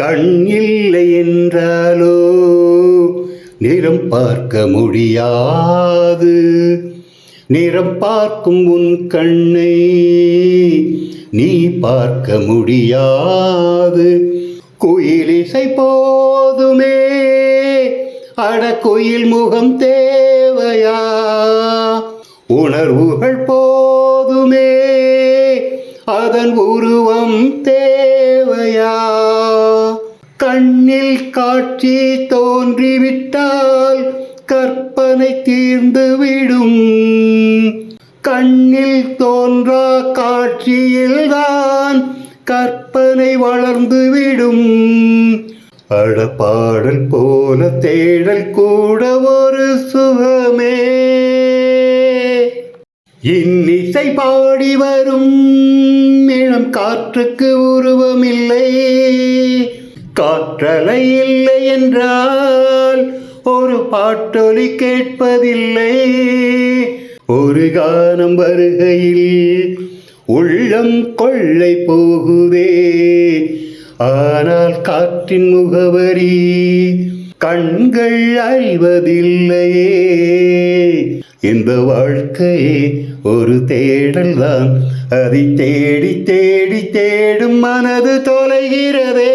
கண் இல்லை என்றாலோ நிறம் பார்க்க முடியாது. நிறம் பார்க்கும் உன் கண்ணை நீ பார்க்க முடியாது. குயிலிசை போதுமே, அட குயில் முகம் தேவையா? உணர்வுகள் போதுமே, அதன் உருவம் தேவையா? கண்ணில் காட்சி தோன்றிவிட்டால் கற்பனை தீர்ந்துவிடும். கண்ணில் தோன்றா காட்சியில்தான் கற்பனை வளர்ந்துவிடும். அடப்பாடல் போல தேடல் கூட ஒரு சுகமே. இன்னிசை பாடி வரும் இளம் காற்றுக்கு உருவமில்லை. காற்றலை இல்லை என்றால் ஒரு பாட்டொலி கேட்பதில்லை. ஒரு கானம் வருகையில் உள்ளம் கொள்ளை போகுதே. ஆனால் காற்றின் முகவரி கண்கள் அறிவதில்லையே. இந்த வாழ்க்கையே ஒரு தேடல் தான். அதை தேடி தேடி தேடும் மனது தொலைகிறதே.